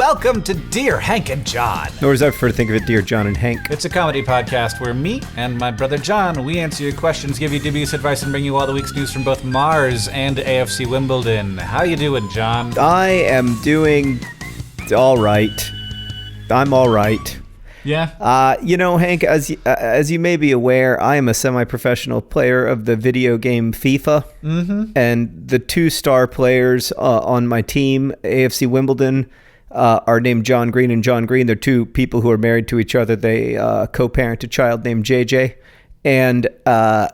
welcome to Dear Hank and John. Nor is I prefer to think of it, Dear John and Hank. It's a comedy podcast where me and my brother John, we answer your questions, give you dubious advice, and bring you all the week's news from both Mars and AFC Wimbledon. How you doing, John? I am doing all right. I'm all right. Yeah? Hank, as you may be aware, I am a semi-professional player of the video game FIFA. Mm-hmm. And the two star players on my team, AFC Wimbledon, are named John Green and John Green. They're two people who are married to each other. They co-parent a child named JJ. And I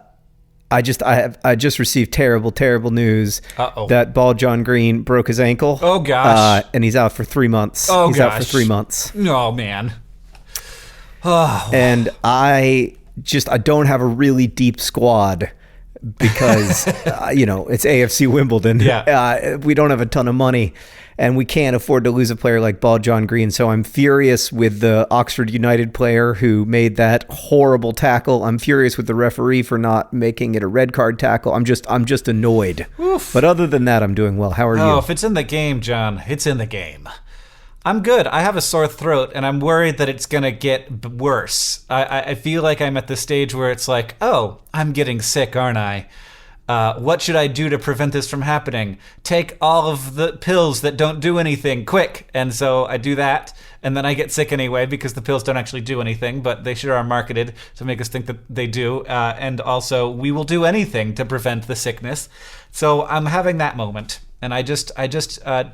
just received terrible news that Ball John Green broke his ankle. Oh, gosh. And he's out for 3 months. He's out for 3 months. Oh, man. And I don't have a really deep squad because, it's AFC Wimbledon. Yeah. We don't have a ton of money and we can't afford to lose a player like Ball John Green. So I'm furious with the Oxford United player who made that horrible tackle. I'm furious with the referee for not making it a red card tackle. I'm just annoyed. Oof. But other than that, I'm doing well. How are you? Oh, if it's in the game, John, it's in the game. I'm good. I have a sore throat, and I'm worried that it's going to get worse. I feel like I'm at the stage where it's like, oh, I'm getting sick, aren't I? What should I do to prevent this from happening? Take all of the pills that don't do anything, quick. And so I do that, and then I get sick anyway because the pills don't actually do anything, but they sure are marketed to make us think that they do. And also, we will do anything to prevent the sickness. So I'm having that moment. And I just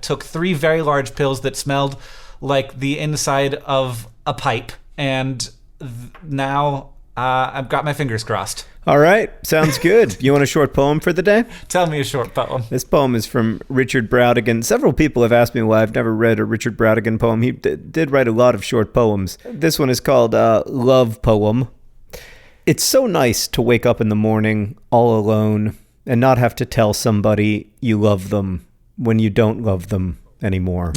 took 3 very large pills that smelled like the inside of a pipe. And now I've got my fingers crossed. All right. Sounds good. You want a short poem for the day? Tell me a short poem. This poem is from Richard Brautigan. Several people have asked me why I've never read a Richard Brautigan poem. He did write a lot of short poems. This one is called Love Poem. It's so nice to wake up in the morning all alone and not have to tell somebody you love them when you don't love them anymore.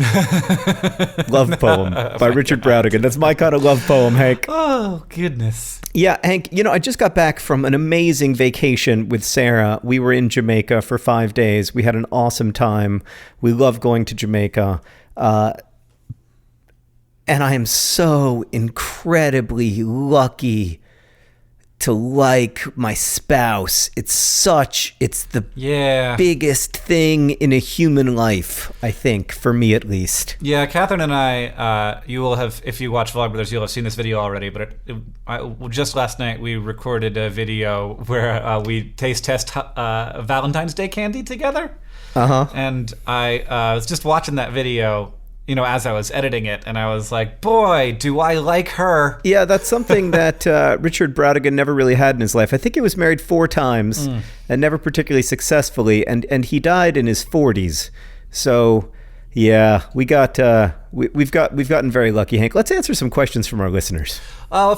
Love Poem by Richard Brautigan. That's my kind of love poem, Hank. Oh, goodness. Yeah, Hank, I just got back from an amazing vacation with Sarah. We were in Jamaica for 5 days. We had an awesome time. We love going to Jamaica. And I am so incredibly lucky to like my spouse. It's the biggest thing in a human life, I think, for me at least. Yeah, Catherine and I, you will have, if you watch Vlogbrothers, you'll have seen this video already, but just last night we recorded a video where we taste test Valentine's Day candy together. Uh-huh. And I was just watching that video, as I was editing it, and I was like, boy, do I like her. Yeah, that's something that Richard Brautigan never really had in his life. I think he was married 4 times and never particularly successfully, and he died in his 40s. So, yeah, we've gotten very lucky, Hank. Let's answer some questions from our listeners.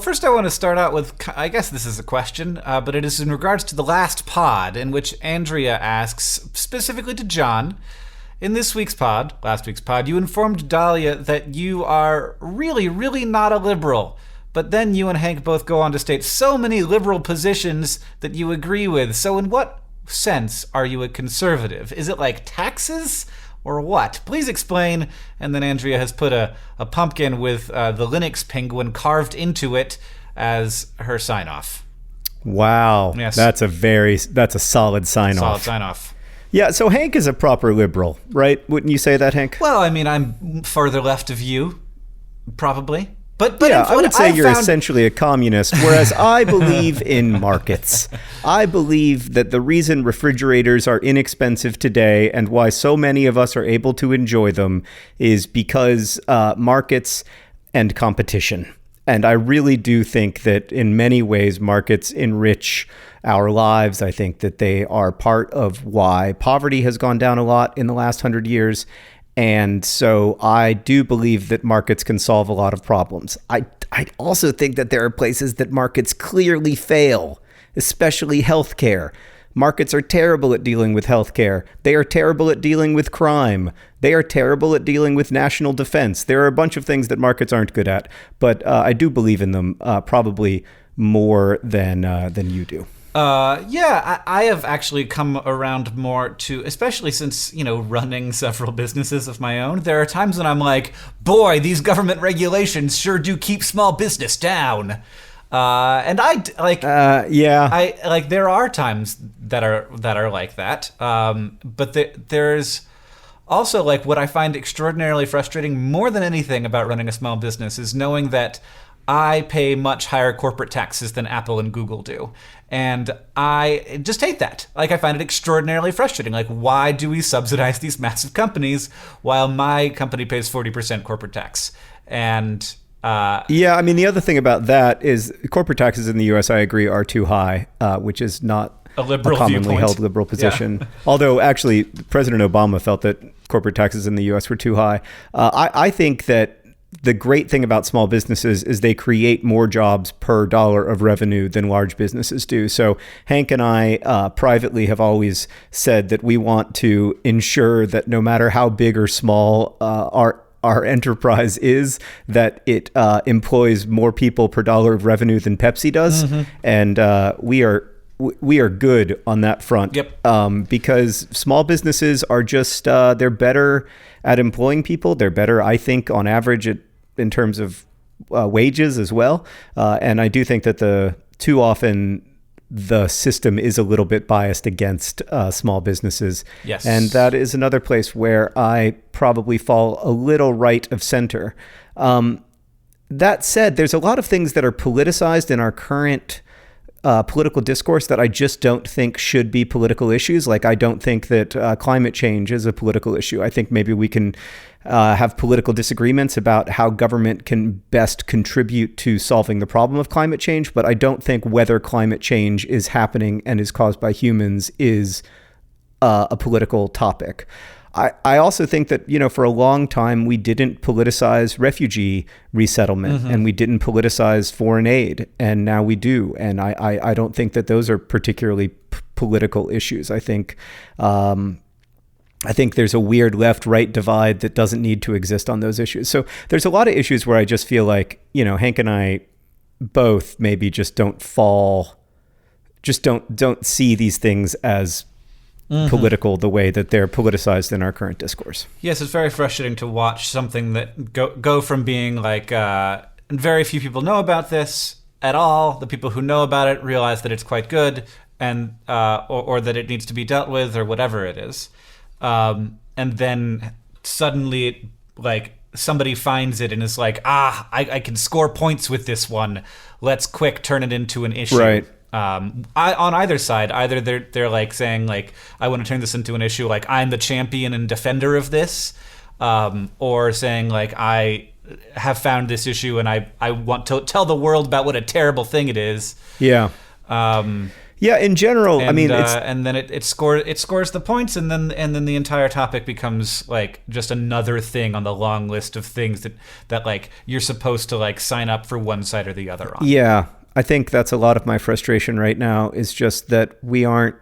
First I want to start out with, I guess this is a question, but it is in regards to the last pod, in which Andrea asks, specifically to John, in last week's pod, you informed Dahlia that you are really, really not a liberal. But then you and Hank both go on to state so many liberal positions that you agree with. So in what sense are you a conservative? Is it like taxes or what? Please explain. And then Andrea has put a pumpkin with the Linux penguin carved into it as her sign-off. Wow. Yes. That's a solid sign-off. Solid sign-off. Yeah, so Hank is a proper liberal, right? Wouldn't you say that, Hank? Well, I mean, I'm further left of you, probably. But yeah, I would say you're essentially a communist, whereas I believe in markets. I believe that the reason refrigerators are inexpensive today and why so many of us are able to enjoy them is because markets and competition. And I really do think that in many ways markets enrich our lives. I think that they are part of why poverty has gone down a lot in the last 100 years. And so I do believe that markets can solve a lot of problems. I also think that there are places that markets clearly fail, especially healthcare. Markets are terrible at dealing with healthcare. They are terrible at dealing with crime. They are terrible at dealing with national defense. There are a bunch of things that markets aren't good at, but I do believe in them probably more than you do. Yeah, I have actually come around more to, especially since, running several businesses of my own, there are times when I'm like, boy, these government regulations sure do keep small business down. And there are times that are like that. But there's also, like, what I find extraordinarily frustrating more than anything about running a small business is knowing that I pay much higher corporate taxes than Apple and Google do. And I just hate that. Like, I find it extraordinarily frustrating. Like, why do we subsidize these massive companies while my company pays 40% corporate tax? And yeah, I mean, the other thing about that is corporate taxes in the U.S., I agree, are too high, which is not a liberal commonly viewpoint. held liberal position. Yeah. Although, actually, President Obama felt that corporate taxes in the U.S. were too high. I think that the great thing about small businesses is they create more jobs per dollar of revenue than large businesses do. So Hank and I privately have always said that we want to ensure that no matter how big or small our enterprise is, that it employs more people per dollar of revenue than Pepsi does. Mm-hmm. And we are good on that front. Yep. Because small businesses are just, they're better at employing people. They're better, I think, on average in terms of wages as well. And I do think that too often the system is a little bit biased against small businesses. Yes. And that is another place where I probably fall a little right of center. That said, there's a lot of things that are politicized in our current political discourse that I just don't think should be political issues. Like, I don't think that climate change is a political issue. I think maybe we can have political disagreements about how government can best contribute to solving the problem of climate change, but I don't think whether climate change is happening and is caused by humans is a political topic. I also think that, for a long time, we didn't politicize refugee resettlement, mm-hmm. and we didn't politicize foreign aid, and now we do. And I don't think that those are particularly political issues. I think there's a weird left-right divide that doesn't need to exist on those issues. So there's a lot of issues where I just feel like, Hank and I both maybe just don't see these things as mm-hmm. political the way that they're politicized in our current discourse. Yes, it's very frustrating to watch something that go from being like, very few people know about this at all. The people who know about it realize that it's quite good, and or that it needs to be dealt with, or whatever it is. And then suddenly, like, somebody finds it and is like, I can score points with this one. Let's quick turn it into an issue. Right. On either side, either they're like saying, like, I want to turn this into an issue, like I'm the champion and defender of this, or saying, like, I have found this issue and I want to tell the world about what a terrible thing it is. Yeah. Yeah, in general, and, I mean, and then it scores the points, and then the entire topic becomes like just another thing on the long list of things that like you're supposed to like sign up for one side or the other on. Yeah, I think that's a lot of my frustration right now, is just that we aren't.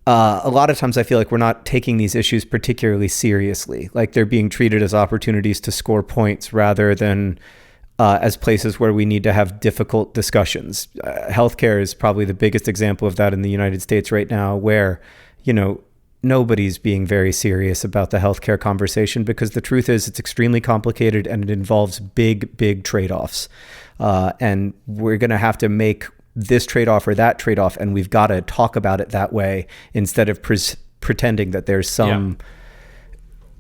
A lot of times I feel like we're not taking these issues particularly seriously. Like, they're being treated as opportunities to score points rather than as places where we need to have difficult discussions. Healthcare is probably the biggest example of that in the United States right now, where, nobody's being very serious about the healthcare conversation, because the truth is it's extremely complicated and it involves big, big trade-offs. And we're going to have to make this trade-off or that trade-off, and we've got to talk about it that way instead of pretending that there's some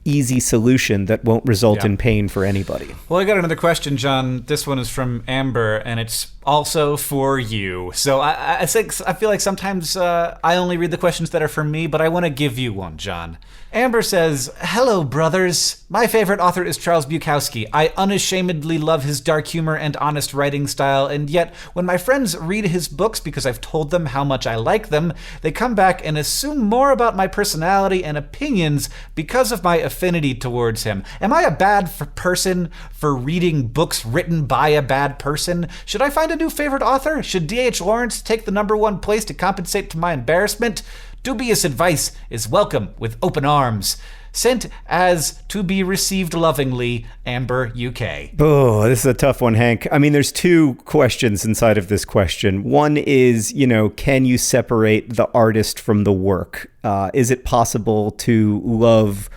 easy solution that won't result in pain for anybody. Well, I got another question, John. This one is from Amber, and it's also for you. So I feel like sometimes I only read the questions that are for me, but I want to give you one, John. Amber says, "Hello, brothers. My favorite author is Charles Bukowski. I unashamedly love his dark humor and honest writing style, and yet when my friends read his books because I've told them how much I like them, they come back and assume more about my personality and opinions because of my affinity towards him. Am I a bad person for reading books written by a bad person? Should I find a new favorite author? Should D.H. Lawrence take the #1 place to compensate to my embarrassment? Dubious advice is welcome with open arms. Sent as to be received lovingly, Amber, UK. Oh, this is a tough one, Hank. I mean, there's two questions inside of this question. One is, can you separate the artist from the work? Is it possible to love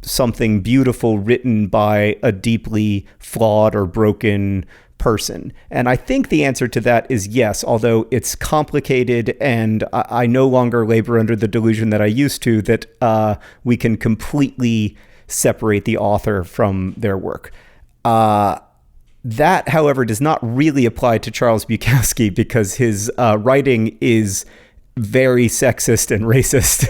something beautiful written by a deeply flawed or broken person? And I think the answer to that is yes, although it's complicated, and I no longer labor under the delusion that I used to, that we can completely separate the author from their work. That, however, does not really apply to Charles Bukowski, because his writing is very sexist and racist,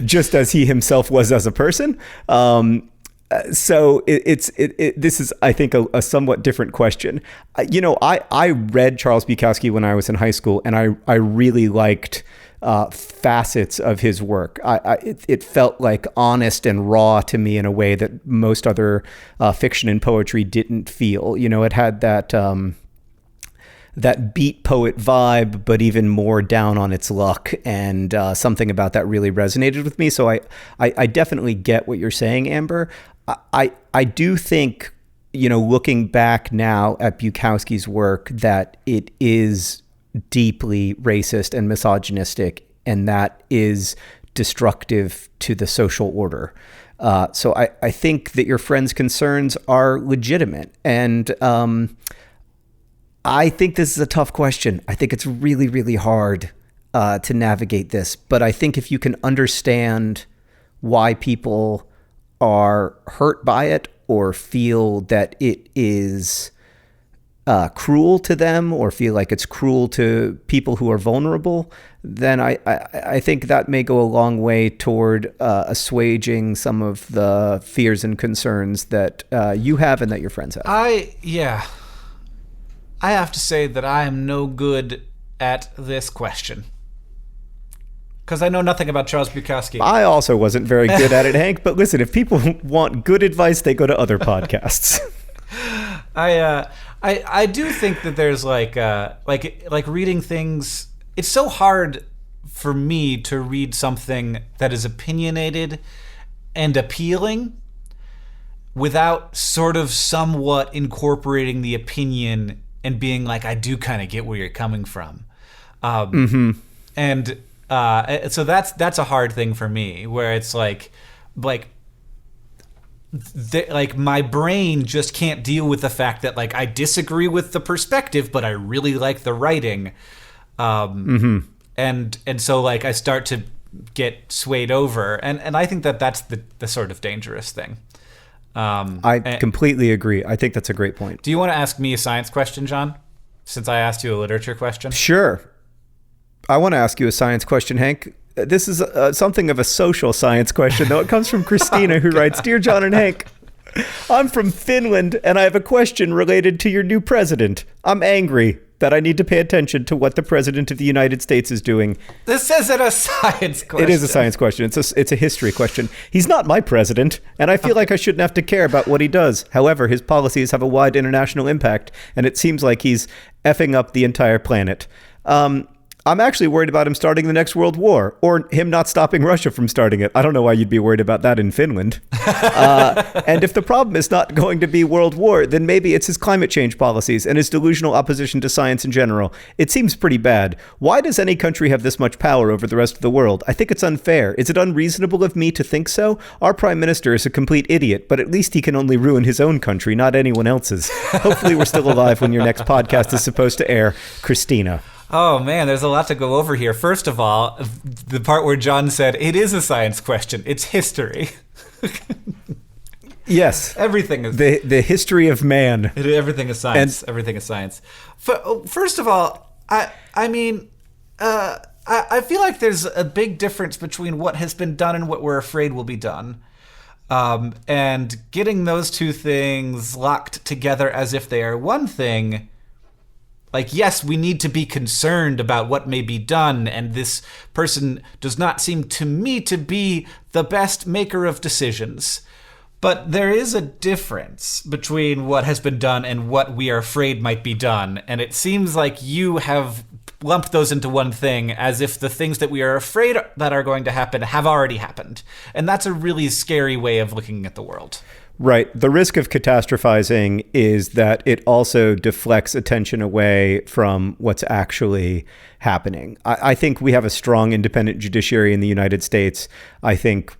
just as he himself was as a person. So this is, I think, a somewhat different question. I read Charles Bukowski when I was in high school, and I really liked facets of his work. It felt like honest and raw to me in a way that most other fiction and poetry didn't feel. It had that beat poet vibe, but even more down on its luck, and something about that really resonated with me. So I definitely get what you're saying, Amber. I do think, looking back now at Bukowski's work, that it is deeply racist and misogynistic, and that is destructive to the social order. So I think that your friend's concerns are legitimate. And I think this is a tough question. I think it's really, really hard to navigate this. But I think if you can understand why people are hurt by it, or feel that it is cruel to them, or feel like it's cruel to people who are vulnerable, then I think that may go a long way toward assuaging some of the fears and concerns that you have and that your friends have. I have to say that I am no good at this question, because I know nothing about Charles Bukowski. I also wasn't very good at it, Hank. But listen, if people want good advice, they go to other podcasts. I do think that there's like reading things. It's so hard for me to read something that is opinionated and appealing without sort of somewhat incorporating the opinion and being like, I do kind of get where you're coming from. And so that's a hard thing for me, where it's like my brain just can't deal with the fact that I disagree with the perspective, but I really like the writing. And so I start to get swayed over, and I think that's the sort of dangerous thing. I completely agree. I think that's a great point. Do you want to ask me a science question, John, since I asked you a literature question? Sure. I want to ask you a science question, Hank. This is something of a social science question, though. It comes from Christina, who writes, Dear John and Hank, I'm from Finland, and I have a question related to your new president. I'm angry that I need to pay attention to what the president of the United States is doing. This isn't a science question. It is a science question. It's a history question. He's not my president, and I feel like I shouldn't have to care about what he does. However, his policies have a wide international impact, and it seems like he's effing up the entire planet. I'm actually worried about him starting the next world war, or him not stopping Russia from starting it. I don't know why you'd be worried about that in Finland. And if the problem is not going to be world war, then maybe it's his climate change policies and his delusional opposition to science in general. It seems pretty bad. Why does any country have this much power over the rest of the world? I think it's unfair. Is it unreasonable of me to think so? Our prime minister is a complete idiot, but at least he can only ruin his own country, not anyone else's. Hopefully we're still alive when your next podcast is supposed to air. Christina. Oh, man, there's a lot to go over here. First of all, the part where John said, it is a science question. It's history. Yes. Everything is... The history of man. Everything is science. Everything is science. First of all, I feel like there's a big difference between what has been done and what we're afraid will be done. And getting those two things locked together as if they are one thing... yes, we need to be concerned about what may be done, and this person does not seem to me to be the best maker of decisions. But there is a difference between what has been done and what we are afraid might be done, and it seems like you have lumped those into one thing, as if the things that we are afraid that are going to happen have already happened. And that's a really scary way of looking at the world. Right. The risk of catastrophizing is that it also deflects attention away from what's actually happening. I think we have a strong independent judiciary in the United States. I think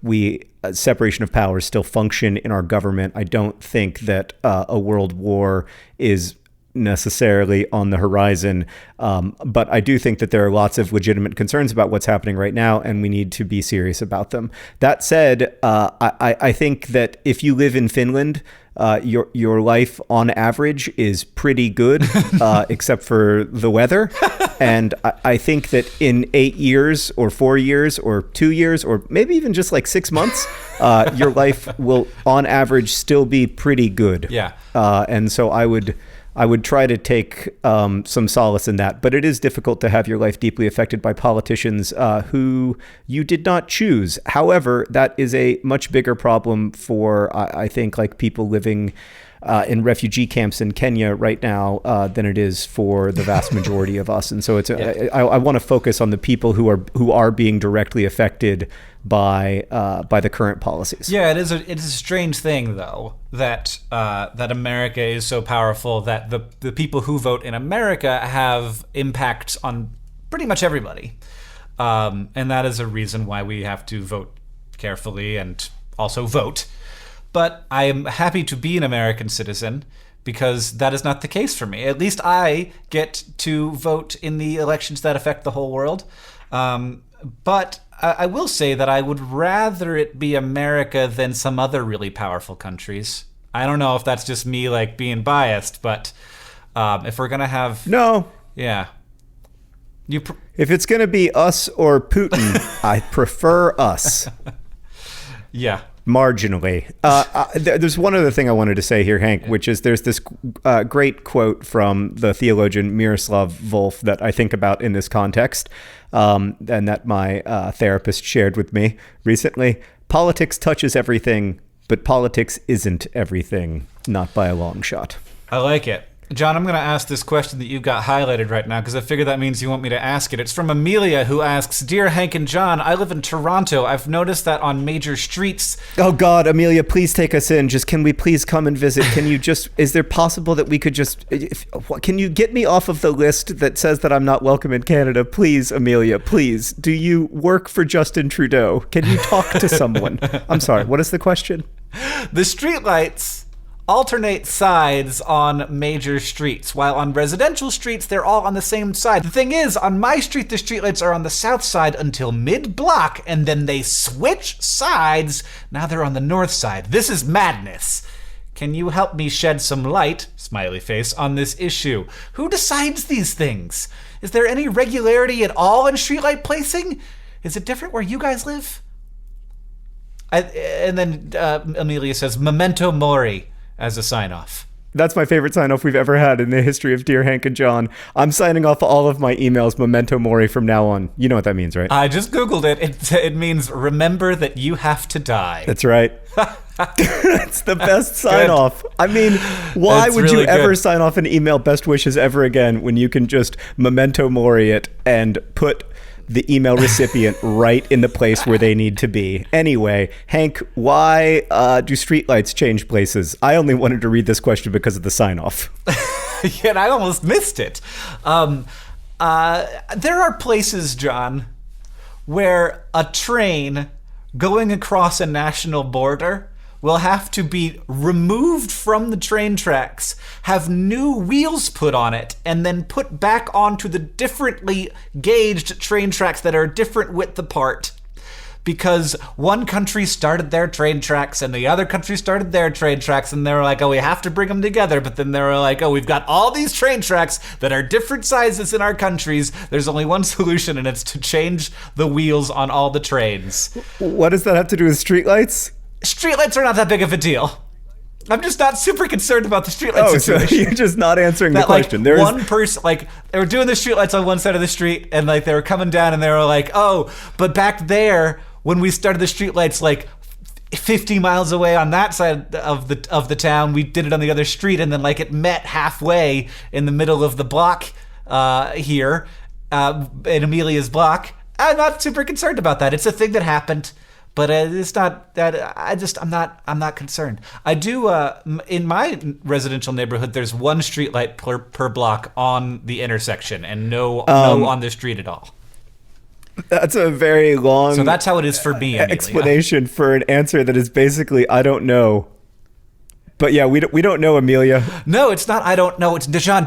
separation of powers still function in our government. I don't think that a world war is necessarily on the horizon. But I do think that there are lots of legitimate concerns about what's happening right now, and we need to be serious about them. That said, I think that if you live in Finland, your life on average is pretty good, except for the weather. And I think that in 8 years or 4 years or 2 years or maybe even just like 6 months, your life will on average still be pretty good. Yeah. And so I would try to take some solace in that. But it is difficult to have your life deeply affected by politicians who you did not choose. However, that is a much bigger problem for, I think, like people living in refugee camps in Kenya right now than it is for the vast majority of us. And so I want to focus on the people who are being directly affected by the current policies. Yeah, it is a strange thing though that America is so powerful that the people who vote in America have impacts on pretty much everybody, and that is a reason why we have to vote carefully and also vote. But I am happy to be an American citizen because that is not the case for me. At least I get to vote in the elections that affect the whole world. But I will say that I would rather it be America than some other really powerful countries. I don't know if that's just me like being biased, but if we're going to have... No. Yeah. If it's going to be us or Putin, I prefer us. Yeah. Marginally. There's one other thing I wanted to say here, Hank, which is there's this great quote from the theologian Miroslav Volf that I think about in this context, and that my therapist shared with me recently. Politics touches everything, but politics isn't everything, not by a long shot. I like it. John, I'm going to ask this question that you've got highlighted right now because I figure that means you want me to ask it. It's from Amelia, who asks, Dear Hank and John, I live in Toronto. I've noticed that on major streets... Oh, God, Amelia, please take us in. Can we please come and visit? Is there possible that we could can you get me off of the list that says that I'm not welcome in Canada? Please, Amelia, please. Do you work for Justin Trudeau? Can you talk to someone? I'm sorry, what is the question? The streetlights alternate sides on major streets, while on residential streets, they're all on the same side. The thing is, on my street, the streetlights are on the south side until mid-block, and then they switch sides. Now they're on the north side. This is madness. Can you help me shed some light, smiley face, on this issue? Who decides these things? Is there any regularity at all in streetlight placing? Is it different where you guys live? And then Amelia says, Memento Mori, as a sign-off. That's my favorite sign-off we've ever had in the history of Dear Hank and John. I'm signing off all of my emails Memento Mori from now on. You know what that means, right? I just Googled it. It means remember that you have to die. That's right. It's the best sign-off. I mean, why It's would really you ever good. sign off an email best wishes ever again when you can just Memento Mori it and put the email recipient right in the place where they need to be. Anyway, Hank, why do streetlights change places? I only wanted to read this question because of the sign-off. Yet I almost missed it. There are places, John, where a train going across a national border will have to be removed from the train tracks, have new wheels put on it, and then put back onto the differently gauged train tracks that are a different width apart. Because one country started their train tracks and the other country started their train tracks, and they were like, oh, we have to bring them together. But then they were like, oh, we've got all these train tracks that are different sizes in our countries. There's only one solution, and it's to change the wheels on all the trains. What does that have to do with streetlights? Streetlights are not that big of a deal. I'm just not super concerned about the streetlight Oh, situation. so you're just not answering the question. Like, one person, like, they were doing the streetlights on one side of the street, and like they were coming down, and they were like, oh, but back there when we started the streetlights, like 50 miles away on that side of the town, we did it on the other street, and then like it met halfway in the middle of the block here. in Amelia's block. I'm not super concerned about that. It's a thing that happened, but it's not that. I'm not concerned. I do in my residential neighborhood. There's one streetlight per block on the intersection, and no on the street at all. That's a very long. So that's how it is for me. Amelia. Explanation for an answer that is basically I don't know. But yeah, we don't know, Amelia. No, it's not. I don't know. It's John.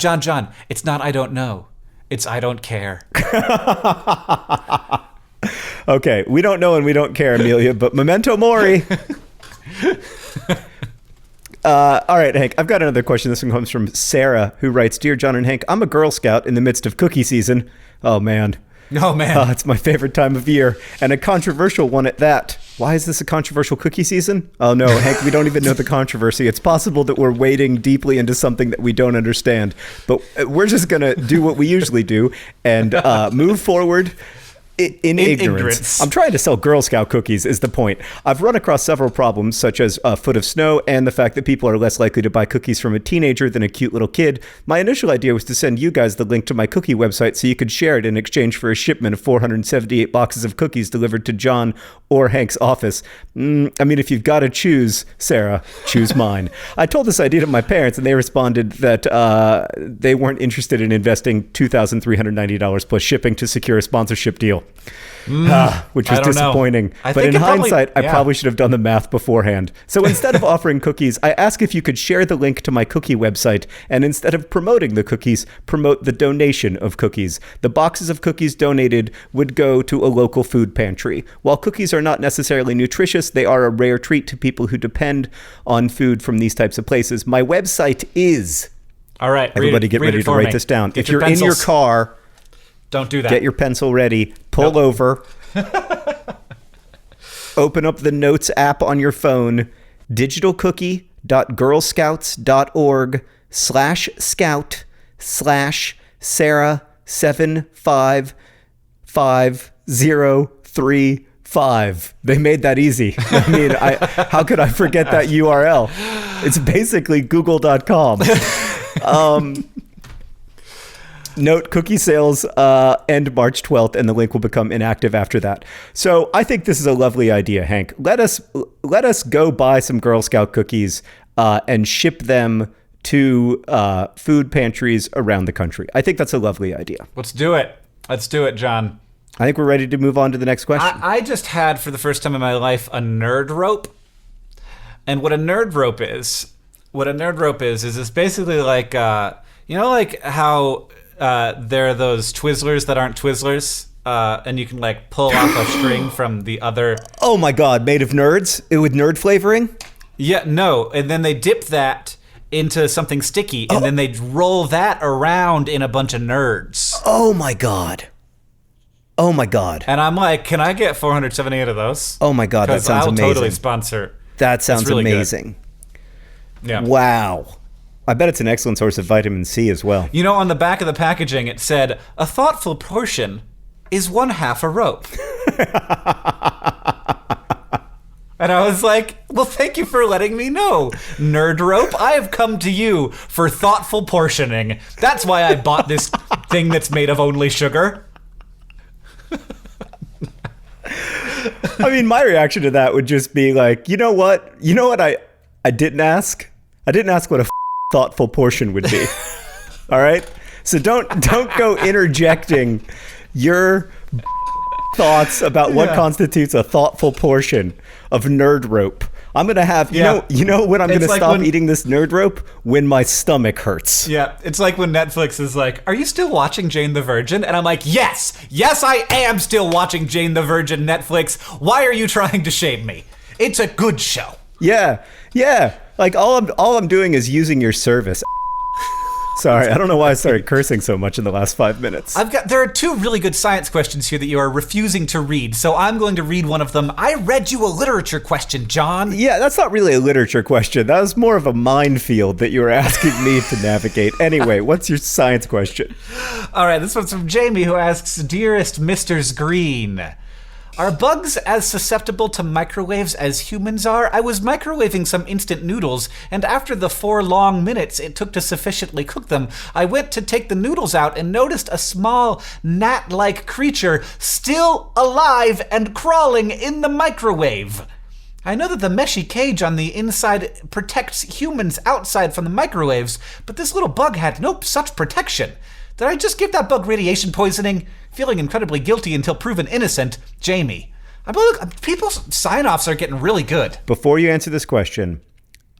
It's not. I don't know. It's I don't care. Okay, we don't know and we don't care, Amelia, but memento mori. All right, Hank, I've got another question. This one comes from Sarah, who writes, Dear John and Hank, I'm a Girl Scout in the midst of cookie season. Oh, man. Oh, man. It's my favorite time of year, and a controversial one at that. Why is this a controversial cookie season? Oh, no, Hank, we don't even know the controversy. It's possible that we're wading deeply into something that we don't understand, but we're just going to do what we usually do and move forward in ignorance. I'm trying to sell Girl Scout cookies is the point. I've run across several problems, such as a foot of snow and the fact that people are less likely to buy cookies from a teenager than a cute little kid. My initial idea was to send you guys the link to my cookie website so you could share it in exchange for a shipment of 478 boxes of cookies delivered to John or Hank's office. I mean, if you've got to choose, Sarah, choose mine. I told this idea to my parents, and they responded that they weren't interested in investing $2,390 plus shipping to secure a sponsorship deal. Which was disappointing. But in hindsight, I probably should have done the math beforehand. So instead of offering cookies, I ask if you could share the link to my cookie website, and instead of promoting the cookies, promote the donation of cookies. The boxes of cookies donated would go to a local food pantry. While cookies are not necessarily nutritious, they are a rare treat to people who depend on food from these types of places. My website is... All right, everybody get ready to write this down. If you're in your car... Don't do that. Get your pencil ready. Pull over. Open up the Notes app on your phone. digitalcookie.girlscouts.org/scout/Sarah75505. They made that easy. I mean, how could I forget that URL? It's basically google.com. Note, cookie sales end March 12th, and the link will become inactive after that. So I think this is a lovely idea, Hank. Let us go buy some Girl Scout cookies and ship them to food pantries around the country. I think that's a lovely idea. Let's do it. Let's do it, John. I think we're ready to move on to the next question. I just had, for the first time in my life, a nerd rope. And what a nerd rope is it's basically like, like how... there are those Twizzlers that aren't Twizzlers, and you can like pull off a string from the other. Oh my God, made of nerds? With nerd flavoring? Yeah, no. And then they dip that into something sticky, and then they roll that around in a bunch of nerds. Oh my God. Oh my God. And I'm like, can I get 478 of those? Oh my God, that sounds amazing. I'll totally sponsor. That sounds really amazing. Good. Yeah. Wow. I bet it's an excellent source of vitamin C as well. You know, on the back of the packaging, it said, a thoughtful portion is 1/2 a rope. And I was like, well, thank you for letting me know, Nerd Rope. I have come to you for thoughtful portioning. That's why I bought this thing that's made of only sugar. I mean, my reaction to that would just be like, you know what? I didn't ask? I didn't ask what a thoughtful portion would be. All right? So don't go interjecting your thoughts about what constitutes a thoughtful portion of Nerd Rope. I'm going to have, you know when I'm going to stop eating this Nerd Rope? When my stomach hurts. Yeah, it's like when Netflix is like, are you still watching Jane the Virgin? And I'm like, yes, I am still watching Jane the Virgin, Netflix. Why are you trying to shame me? It's a good show. Yeah. Like all I'm doing is using your service. Sorry, I don't know why I started cursing so much in the last 5 minutes. There are 2 really good science questions here that you are refusing to read, so I'm going to read one of them. I read you a literature question, John. Yeah, that's not really a literature question. That was more of a minefield that you were asking me to navigate. Anyway, what's your science question? All right, this one's from Jamie, who asks, Dearest Misters Green, Are bugs as susceptible to microwaves as humans are? I was microwaving some instant noodles, and after the 4 long minutes it took to sufficiently cook them, I went to take the noodles out and noticed a small, gnat-like creature still alive and crawling in the microwave. I know that the meshy cage on the inside protects humans outside from the microwaves, but this little bug had no such protection. Did I just give that bug radiation poisoning? Feeling incredibly guilty until proven innocent, Jamie. People's sign-offs are getting really good. Before you answer this question,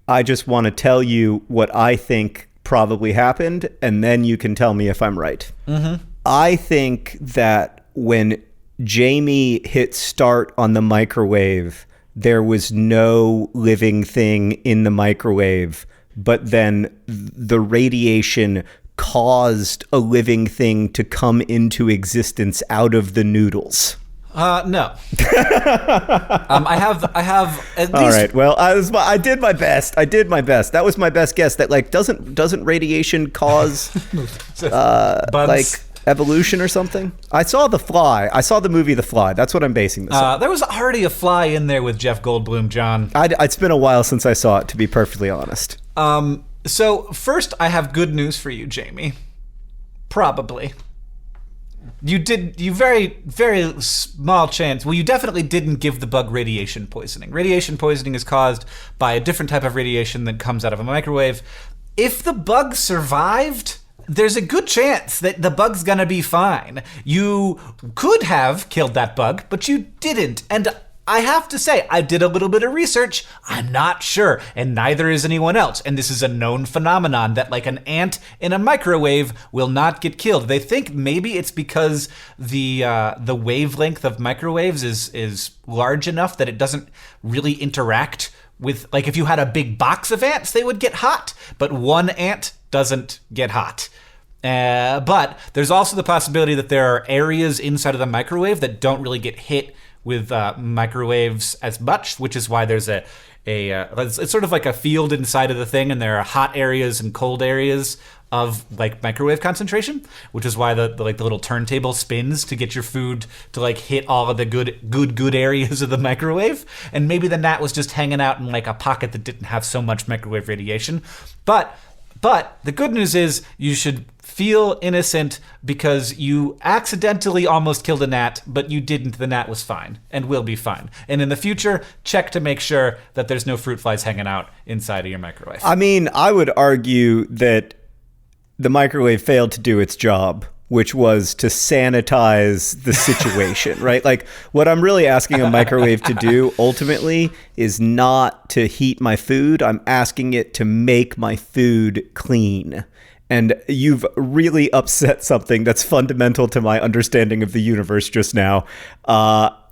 I just want to tell you what I think probably happened, and then you can tell me if I'm right. Mm-hmm. I think that when Jamie hit start on the microwave, there was no living thing in the microwave, but then the radiation caused a living thing to come into existence out of the noodles. No. I have at least. All right. Well, I did my best. That was my best guess. That doesn't radiation cause like evolution or something? I saw The Fly. I saw the movie The Fly. That's what I'm basing this on. There was already a fly in there with Jeff Goldblum, John. It's been a while since I saw it, to be perfectly honest. So first, I have good news for you, Jamie. Probably. You very, very small chance. Well, you definitely didn't give the bug radiation poisoning. Radiation poisoning is caused by a different type of radiation that comes out of a microwave. If the bug survived, there's a good chance that the bug's gonna be fine. You could have killed that bug, but you didn't. And I have to say, I did a little bit of research. I'm not sure, and neither is anyone else. And this is a known phenomenon that, like, an ant in a microwave will not get killed. They think maybe it's because the wavelength of microwaves is large enough that it doesn't really interact with, like, if you had a big box of ants, they would get hot, but one ant doesn't get hot. But there's also the possibility that there are areas inside of the microwave that don't really get hit with microwaves as much, which is why there's it's sort of like a field inside of the thing, and there are hot areas and cold areas of like microwave concentration, which is why the little turntable spins to get your food to like hit all of the good areas of the microwave. And maybe the gnat was just hanging out in like a pocket that didn't have so much microwave radiation. But the good news is you should feel innocent because you accidentally almost killed a gnat, but you didn't. The gnat was fine and will be fine. And in the future, check to make sure that there's no fruit flies hanging out inside of your microwave. I mean, I would argue that the microwave failed to do its job, which was to sanitize the situation, right? Like, what I'm really asking a microwave to do ultimately is not to heat my food. I'm asking it to make my food clean. And you've really upset something that's fundamental to my understanding of the universe just now,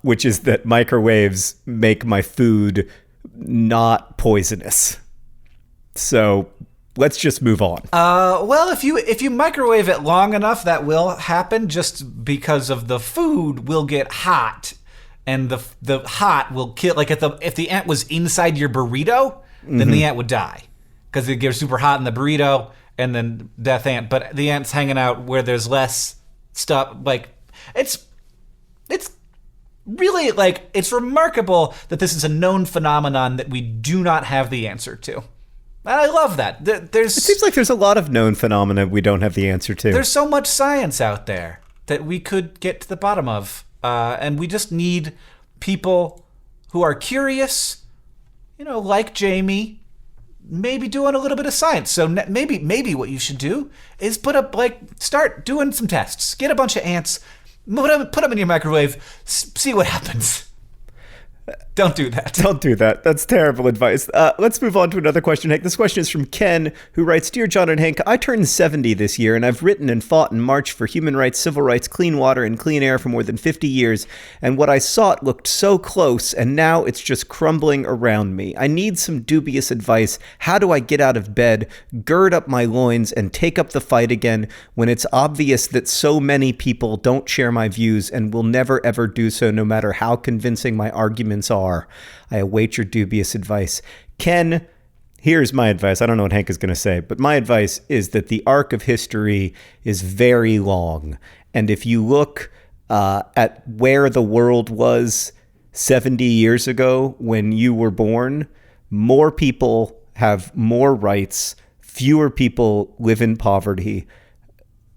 which is that microwaves make my food not poisonous. So let's just move on. Well, if you microwave it long enough, that will happen just because of the food will get hot, and the hot will kill. Like if the ant was inside your burrito, then the ant would die because it gets super hot in the burrito. And then death ant, but the ant's hanging out where there's less stuff. Like it's really like it's remarkable that this is a known phenomenon that we do not have the answer to. And I love that. It seems like there's a lot of known phenomena we don't have the answer to. There's so much science out there that we could get to the bottom of, and we just need people who are curious, like Jamie. Maybe doing a little bit of science. So maybe what you should do is start doing some tests. Get a bunch of ants, put them in your microwave, see what happens. Don't do that. Don't do that. That's terrible advice. Let's move on to another question, Hank. This question is from Ken, who writes, Dear John and Hank, I turned 70 this year, and I've written and fought and marched for human rights, civil rights, clean water, and clean air for more than 50 years, and what I sought looked so close, and now it's just crumbling around me. I need some dubious advice. How do I get out of bed, gird up my loins, and take up the fight again when it's obvious that so many people don't share my views and will never ever do so, no matter how convincing my arguments are? I await your dubious advice. Ken, here's my advice. I don't know what Hank is going to say, but my advice is that the arc of history is very long. And if you look at where the world was 70 years ago when you were born, more people have more rights, fewer people live in poverty.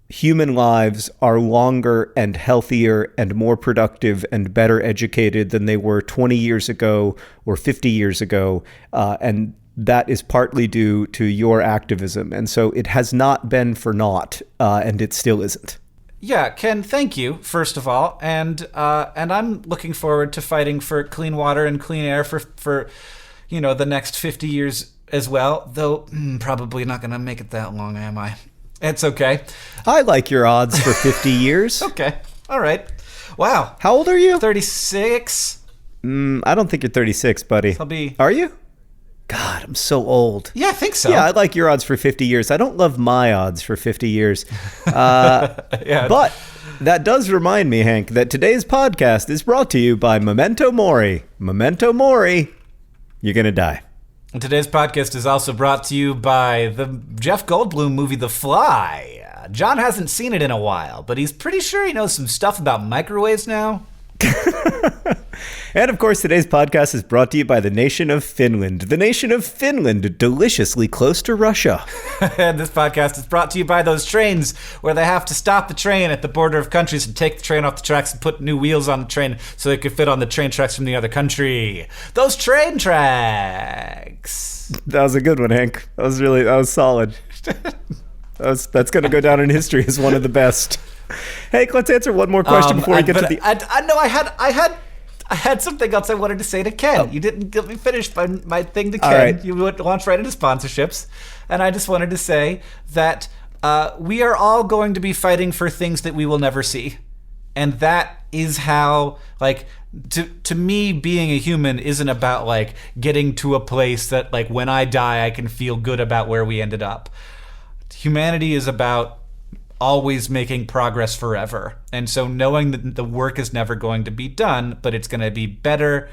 Human lives are longer and healthier and more productive and better educated than they were 20 years ago or 50 years ago. And that is partly due to your activism. And so it has not been for naught, and it still isn't. Yeah, Ken, thank you, first of all. And I'm looking forward to fighting for clean water and clean air for the next 50 years as well. Though probably not going to make it that long, am I? It's okay. I like your odds for 50 years. Okay. All right. Wow. How old are you? 36. I don't think you're 36, buddy. I'll be. Are you? God, I'm so old. Yeah, I think so. Yeah, I like your odds for 50 years. I don't love my odds for 50 years. Yeah. But that does remind me, Hank, that today's podcast is brought to you by Memento Mori. Memento Mori, you're going to die. And today's podcast is also brought to you by the Jeff Goldblum movie The Fly. John hasn't seen it in a while, but he's pretty sure he knows some stuff about microwaves now. And of course, today's podcast is brought to you by the nation of Finland. The nation of Finland, deliciously close to Russia. And this podcast is brought to you by those trains where they have to stop the train at the border of countries and take the train off the tracks and put new wheels on the train so they could fit on the train tracks from the other country. Those train tracks. That was a good one, Hank. That was solid. That's going to go down in history as one of the best. Hank, let's answer one more question before we get to the... I know I had something else I wanted to say to Ken. Oh. You didn't let me finish my thing to Ken. Right. You launched right into sponsorships. And I just wanted to say that we are all going to be fighting for things that we will never see. And that is how, to me, being a human isn't about, getting to a place that, when I die, I can feel good about where we ended up. Humanity is about always making progress forever. And so knowing that the work is never going to be done, but it's going to be better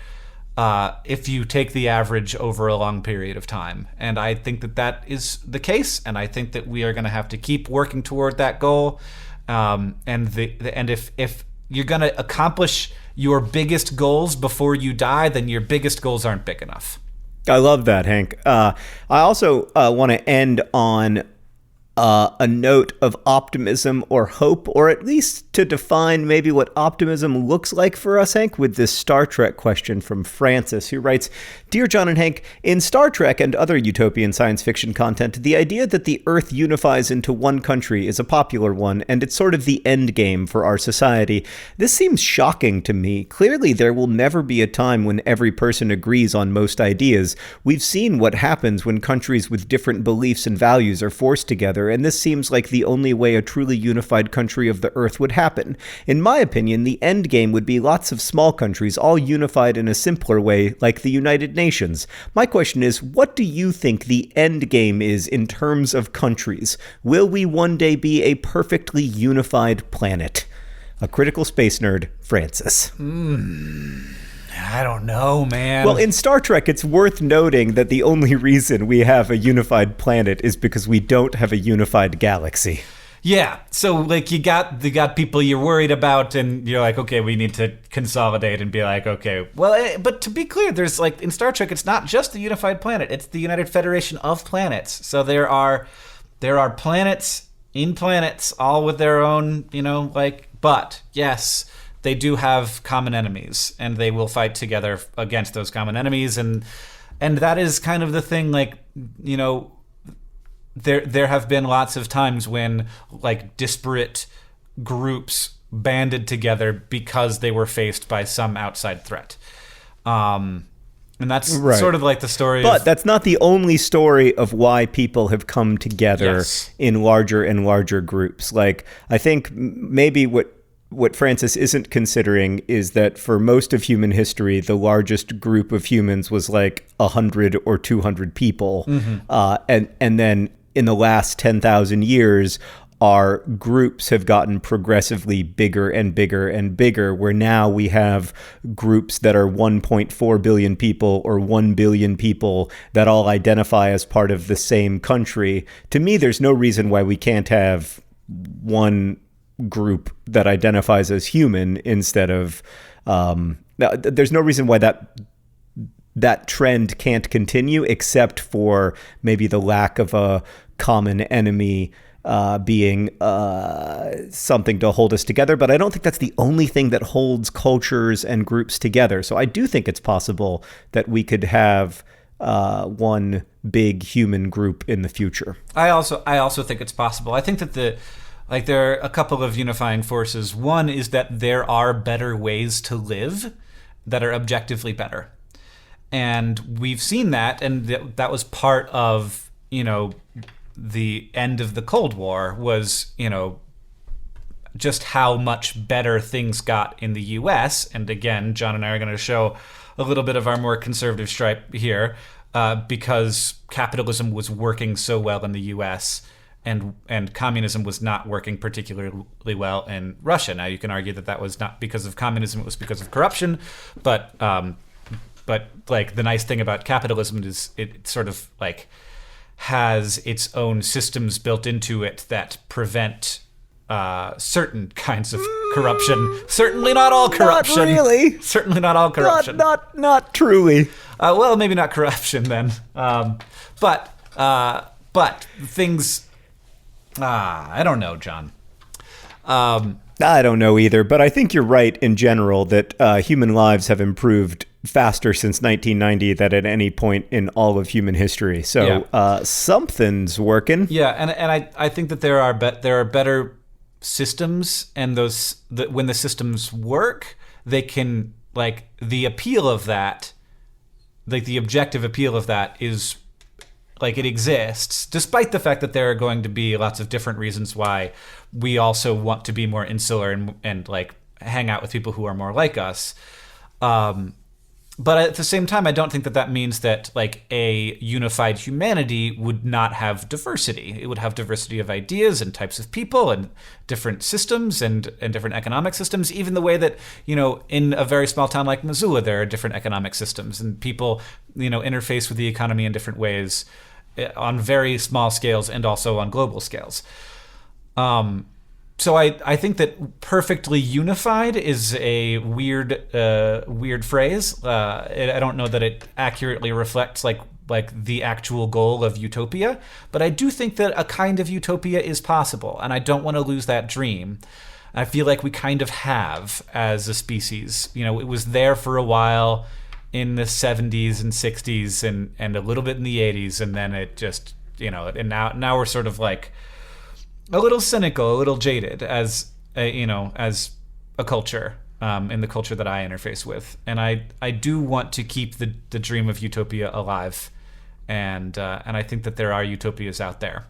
if you take the average over a long period of time. And I think that is the case. And I think that we are going to have to keep working toward that goal. And if you're going to accomplish your biggest goals before you die, then your biggest goals aren't big enough. I love that, Hank. I also want to end on a note of optimism or hope, or at least to define maybe what optimism looks like for us, Hank, with this Star Trek question from Francis, who writes, "Dear John and Hank, in Star Trek and other utopian science fiction content, the idea that the Earth unifies into one country is a popular one, and it's sort of the end game for our society. This seems shocking to me. Clearly, there will never be a time when every person agrees on most ideas. We've seen what happens when countries with different beliefs and values are forced together, and this seems like the only way a truly unified country of the Earth would happen. In my opinion, the end game would be lots of small countries all unified in a simpler way, like the United Nations. My question is, what do you think the end game is in terms of countries? Will we one day be a perfectly unified planet?" A critical space nerd, Francis. I don't know, man. Well, in Star Trek, it's worth noting that the only reason we have a unified planet is because we don't have a unified galaxy. Yeah, so you got people you're worried about, and you're like, okay, we need to consolidate and be like, okay. Well, but to be clear, there's in Star Trek, it's not just the unified planet; it's the United Federation of Planets. So there are planets in planets, all with their own, But yes, they do have common enemies, and they will fight together against those common enemies, and that is kind of the thing. There have been lots of times when disparate groups banded together because they were faced by some outside threat. And that's right. Sort of the story. But that's not the only story of why people have come together in larger and larger groups. I think maybe what Francis isn't considering is that for most of human history, the largest group of humans was 100 or 200 people. Mm-hmm. And then in the last 10,000 years, our groups have gotten progressively bigger and bigger and bigger, where now we have groups that are 1.4 billion people or 1 billion people that all identify as part of the same country. To me, there's no reason why we can't have one group that identifies as human instead of there's no reason why that trend can't continue, except for maybe the lack of a common enemy being something to hold us together. But I don't think that's the only thing that holds cultures and groups together. So I do think it's possible that we could have one big human group in the future. I also think it's possible. I think that there are a couple of unifying forces. One is that there are better ways to live that are objectively better. And we've seen that, and that was part of, the end of the Cold War was, just how much better things got in the U.S. And again, John and I are going to show a little bit of our more conservative stripe here because capitalism was working so well in the U.S. and communism was not working particularly well in Russia. Now, you can argue that was not because of communism, it was because of corruption, but like the nice thing about capitalism is it sort of like has its own systems built into it that prevent certain kinds of corruption. Certainly not all corruption. Not really. Certainly not all corruption. Not truly. Well, maybe not corruption then. But things. I don't know, John. I don't know either, but I think you're right in general that human lives have improved faster since 1990 than at any point in all of human history. So something's working. Yeah, and I think that there are better systems, and when the systems work, they can, like, the appeal of that, like the objective appeal of that is, like, it exists, despite the fact that there are going to be lots of different reasons why we also want to be more insular and like hang out with people who are more like us. But at the same time, I don't think that means that like a unified humanity would not have diversity. It would have diversity of ideas and types of people and different systems and different economic systems, even the way that, in a very small town like Missoula, there are different economic systems and people, interface with the economy in different ways on very small scales and also on global scales. So I think that perfectly unified is a weird phrase. I don't know that it accurately reflects like the actual goal of utopia, but I do think that a kind of utopia is possible, and I don't want to lose that dream. I feel like we kind of have as a species. It was there for a while in the 70s and 60s and a little bit in the 80s, and then it just, and now we're sort of like a little cynical, a little jaded as a culture, in the culture that I interface with. And I do want to keep the dream of utopia alive. And I think that there are utopias out there.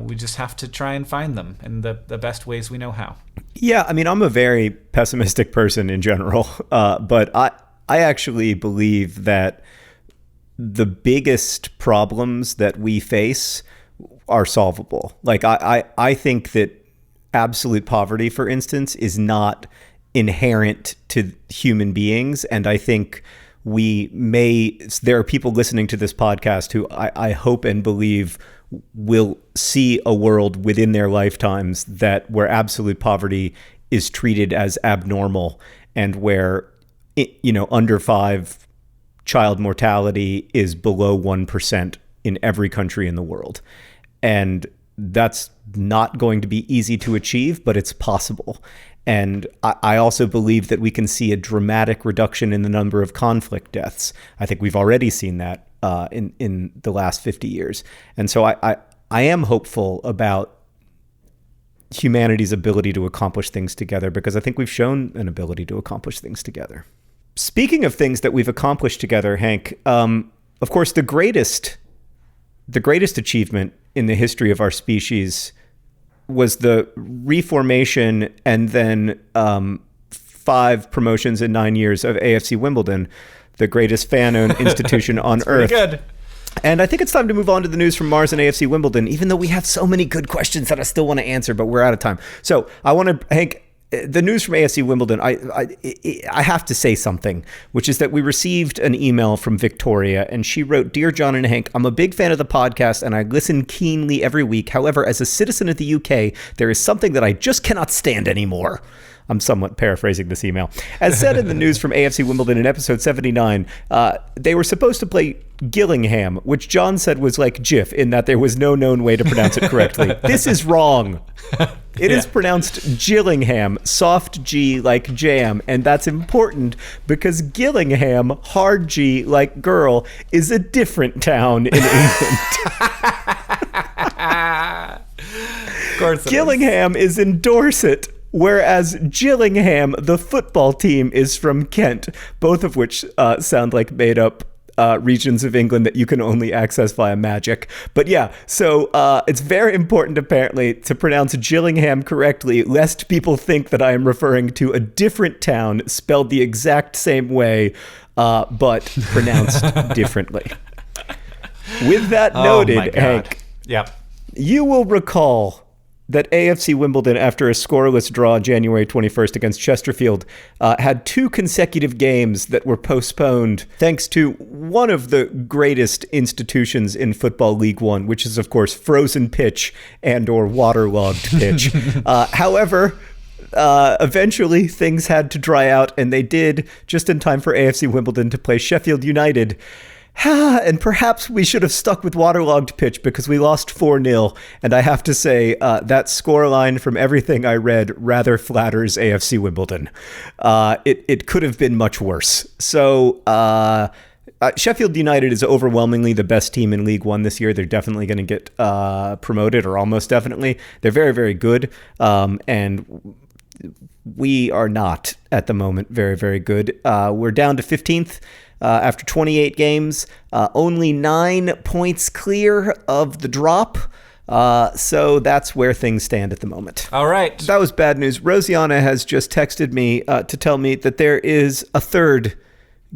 We just have to try and find them in the best ways we know how. Yeah, I mean, I'm a very pessimistic person in general, but I actually believe that the biggest problems that we face are solvable. Like I think that absolute poverty, for instance, is not inherent to human beings. And I think there are people listening to this podcast who I hope and believe will see a world within their lifetimes where absolute poverty is treated as abnormal and where, under 5 child mortality is below 1% in every country in the world. And that's not going to be easy to achieve, but it's possible. And I also believe that we can see a dramatic reduction in the number of conflict deaths. I think we've already seen that in the last 50 years. And so I am hopeful about humanity's ability to accomplish things together, because I think we've shown an ability to accomplish things together. Speaking of things that we've accomplished together, Hank, of course, the greatest achievement in the history of our species was the reformation and then 5 promotions in 9 years of AFC Wimbledon, the greatest fan-owned institution on earth. Pretty good. And I think it's time to move on to the news from Mars and AFC Wimbledon, even though we have so many good questions that I still want to answer, but we're out of time. So I want to, Hank, the news from AFC Wimbledon, I have to say something, which is that we received an email from Victoria, and she wrote, "Dear John and Hank, I'm a big fan of the podcast, and I listen keenly every week. However, as a citizen of the UK, there is something that I just cannot stand anymore." I'm somewhat paraphrasing this email. As said in the news from AFC Wimbledon in episode 79, they were supposed to play Gillingham, which John said was like GIF, in that there was no known way to pronounce it correctly. This is wrong. It is pronounced Gillingham, soft G like jam, and that's important because Gillingham, hard G like girl, is a different town in England. Of course Gillingham is in Dorset, whereas Gillingham, the football team, is from Kent, both of which sound like made-up regions of England that you can only access via magic. But yeah, so it's very important, apparently, to pronounce Gillingham correctly, lest people think that I am referring to a different town spelled the exact same way, but pronounced differently. With that noted, Hank, you will recall that AFC Wimbledon, after a scoreless draw January 21st against Chesterfield, had 2 consecutive games that were postponed thanks to one of the greatest institutions in Football League One, which is, of course, frozen pitch and or waterlogged pitch. However, eventually things had to dry out, and they did, just in time for AFC Wimbledon to play Sheffield United. And perhaps we should have stuck with waterlogged pitch because we lost 4-0. And I have to say, that scoreline from everything I read rather flatters AFC Wimbledon. It could have been much worse. So Sheffield United is overwhelmingly the best team in League One this year. They're definitely going to get promoted, or almost definitely. They're very, very good. And we are not, at the moment, very, very good. We're down to 15th. After 28 games, only 9 points clear of the drop. So that's where things stand at the moment. All right. That was bad news. Rosianna has just texted me to tell me that there is a third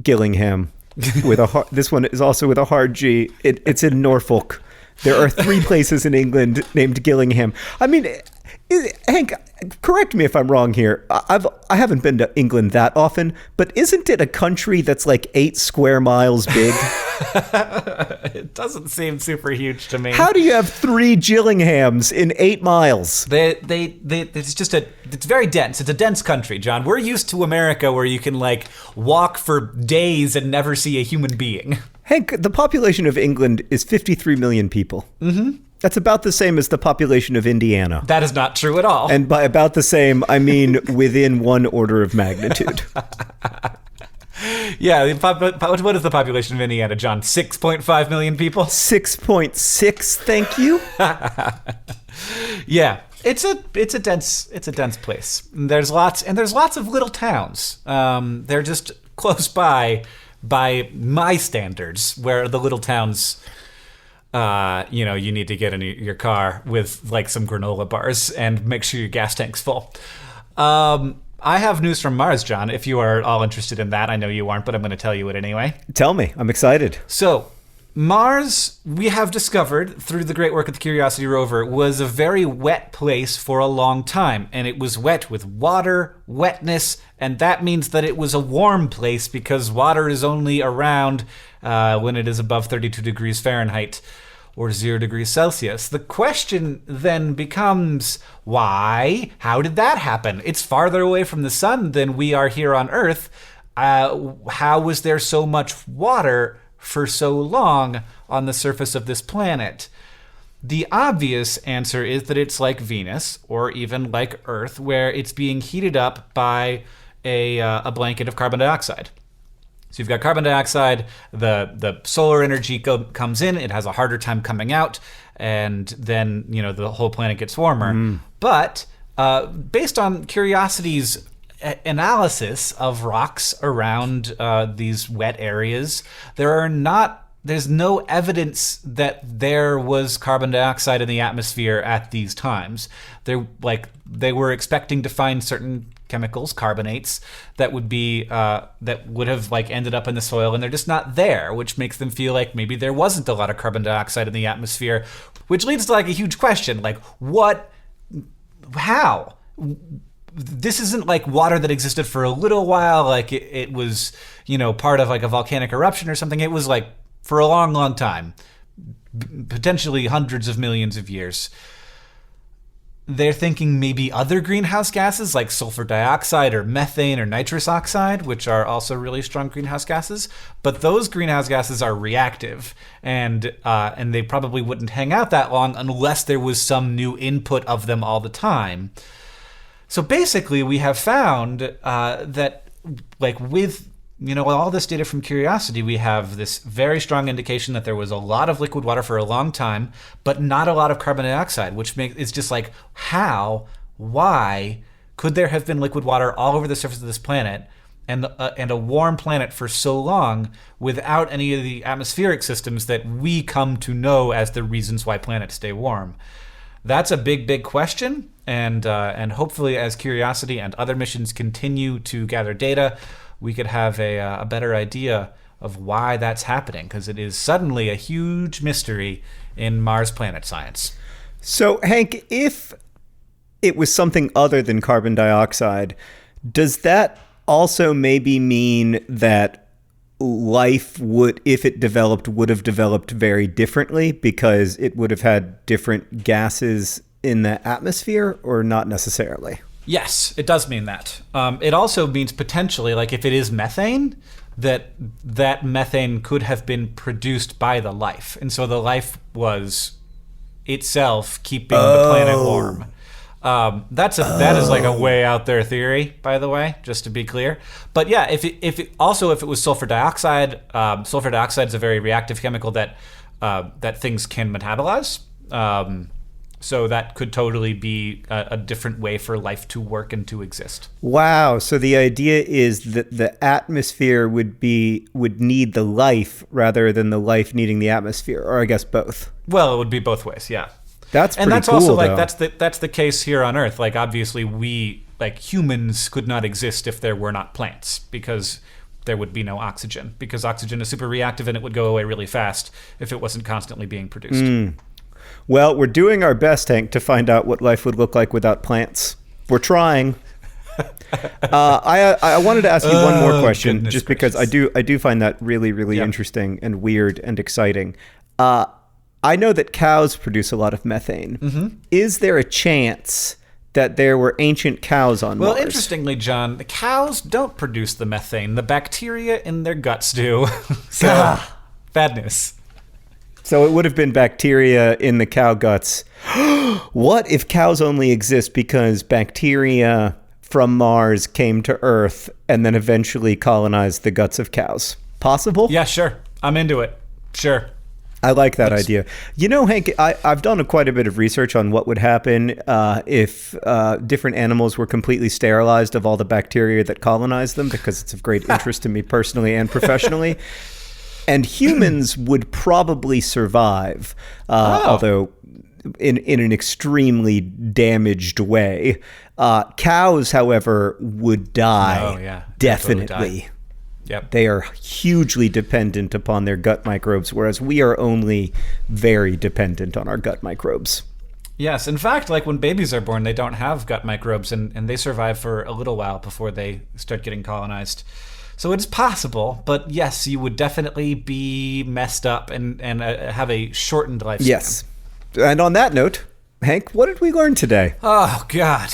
Gillingham. This one is also with a hard G. It's in Norfolk. There are 3 places in England named Gillingham. I mean, Hank, correct me if I'm wrong here. I haven't been to England that often, but isn't it a country that's like 8 square miles big? It doesn't seem super huge to me. How do you have 3 Gillinghams in 8 miles? It's very dense. It's a dense country, John. We're used to America where you can like walk for days and never see a human being. Hank, the population of England is 53 million people. Mm-hmm. That's about the same as the population of Indiana. That is not true at all. And by about the same, I mean within 1 order of magnitude. Yeah, what is the population of Indiana, John? 6.5 million people? 6.6, thank you. Yeah, it's a dense place. There's lots of little towns. They're just close by my standards, where the little towns, you need to get in your car with like some granola bars and make sure your gas tank's full. I have news from Mars, John, if you are all interested in that. I know you aren't, but I'm going to tell you it anyway. Tell me. I'm excited. So, Mars, we have discovered through the great work of the Curiosity rover, was a very wet place for a long time. And it was wet with water, wetness, and that means that it was a warm place because water is only around when it is above 32 degrees Fahrenheit or 0 degrees Celsius. The question then becomes, why? How did that happen? It's farther away from the sun than we are here on Earth. How was there so much water for so long on the surface of this planet? The obvious answer is that it's like Venus, or even like Earth, where it's being heated up by a blanket of carbon dioxide. So you've got carbon dioxide, the solar energy comes in, it has a harder time coming out, and then, the whole planet gets warmer. But based on Curiosity's analysis of rocks around these wet areas, there's no evidence that there was carbon dioxide in the atmosphere at these times. They were expecting to find certain chemicals, carbonates, that would have ended up in the soil, and they're just not there, which makes them feel like maybe there wasn't a lot of carbon dioxide in the atmosphere, which leads to a huge question, how? this isn't like water that existed for a little while, like it was, part of like a volcanic eruption or something. It was like for a long, long time, potentially hundreds of millions of years. They're thinking maybe other greenhouse gases like sulfur dioxide or methane or nitrous oxide, which are also really strong greenhouse gases. But those greenhouse gases are reactive, and they probably wouldn't hang out that long unless there was some new input of them all the time. So basically, we have found that, like with all this data from Curiosity, we have this very strong indication that there was a lot of liquid water for a long time, but not a lot of carbon dioxide, which it's just like, why could there have been liquid water all over the surface of this planet and a warm planet for so long without any of the atmospheric systems that we come to know as the reasons why planets stay warm? That's a big, big question, and hopefully as Curiosity and other missions continue to gather data, we could have a better idea of why that's happening, because it is suddenly a huge mystery in Mars planet science. So, Hank, if it was something other than carbon dioxide, does that also maybe mean that life would, if it developed, would have developed very differently because it would have had different gases in the atmosphere, or not necessarily? Yes, it does mean that. It also means potentially, like if it is methane, that methane could have been produced by the life. And so the life was itself keeping the planet warm. That is like a way out there theory, by the way, just to be clear. But yeah, if it was sulfur dioxide is a very reactive chemical that things can metabolize. So that could totally be a different way for life to work and to exist. Wow. So the idea is that the atmosphere would need the life rather than the life needing the atmosphere, or I guess both. Well, it would be both ways, yeah. That's pretty cool. And that's also like though. that's the case here on Earth. Like obviously we, like humans, could not exist if there were not plants, because there would be no oxygen, because oxygen is super reactive and it would go away really fast if it wasn't constantly being produced. Well, we're doing our best, Hank, to find out what life would look like without plants. We're trying. I wanted to ask you one more question, just because I do find that really, really interesting and weird and exciting. I know that cows produce a lot of methane. Mm-hmm. Is there a chance that there were ancient cows on Mars? Well, interestingly, John, the cows don't produce the methane. The bacteria in their guts do. So, bad news. So it would have been bacteria in the cow guts. What if cows only exist because bacteria from Mars came to Earth and then eventually colonized the guts of cows? Possible? Yeah, sure. I'm into it. Sure. I like that idea. Hank, I've done quite a bit of research on what would happen if different animals were completely sterilized of all the bacteria that colonized them, because it's of great interest to me personally and professionally. And humans would probably survive, although in an extremely damaged way. Cows, however, would die. Oh, yeah. Definitely. Totally die. Yep. They are hugely dependent upon their gut microbes, whereas we are only very dependent on our gut microbes. Yes. In fact, like when babies are born, they don't have gut microbes, and they survive for a little while before they start getting colonized. So it's possible, but yes, you would definitely be messed up and have a shortened lifespan. Yes. And on that note, Hank, what did we learn today? Oh, God.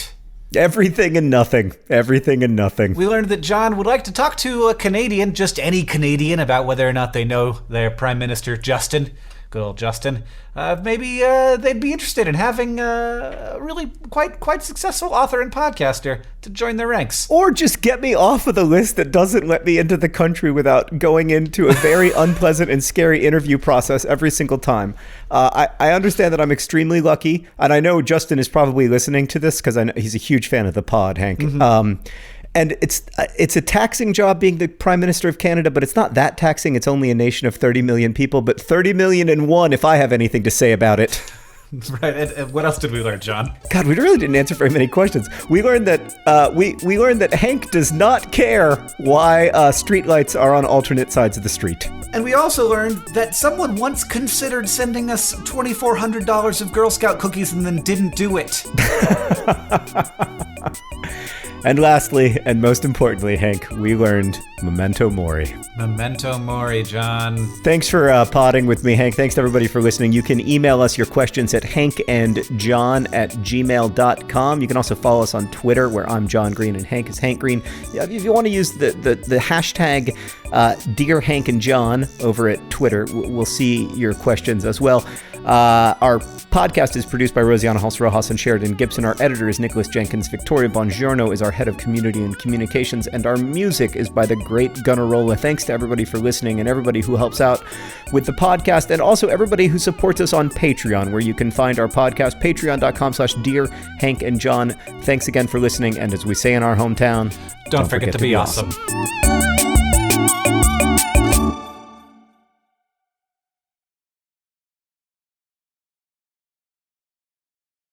Everything and nothing. Everything and nothing. We learned that John would like to talk to a Canadian, just any Canadian, about whether or not they know their Prime Minister, Justin. Good old Justin. Maybe they'd be interested in having a really quite successful author and podcaster to join their ranks. Or just get me off of the list that doesn't let me into the country without going into a very unpleasant and scary interview process every single time. I understand that I'm extremely lucky, and I know Justin is probably listening to this because I know he's a huge fan of the pod, Hank. Mm-hmm. And it's a taxing job being the Prime Minister of Canada, but it's not that taxing. It's only a nation of 30 million people, but 30 million and one if I have anything to say about it. Right. And what else did we learn, John? God, we really didn't answer very many questions. We learned that we learned that Hank does not care why streetlights are on alternate sides of the street. And we also learned that someone once considered sending us $2,400 of Girl Scout cookies and then didn't do it. And lastly, and most importantly, Hank, we learned memento mori. Memento mori, John. Thanks for potting with me, Hank. Thanks to everybody for listening. You can email us your questions at hankandjohn@gmail.com. You can also follow us on Twitter, where I'm John Green and Hank is Hank Green. If you want to use the hashtag Dear Hank and John over at Twitter, we'll see your questions as well. Our podcast is produced by Rosiana Halse-Rojas and Sheridan Gibson. Our editor is Nicholas Jenkins. Victoria Bongiorno is our head of community and communications, and our music is by the great Gunnarolla. Thanks to everybody for listening and everybody who helps out with the podcast, and also everybody who supports us on Patreon, where you can find our podcast, patreon.com/Dear Hank and John. Thanks again for listening, and as we say in our hometown, don't forget to be awesome.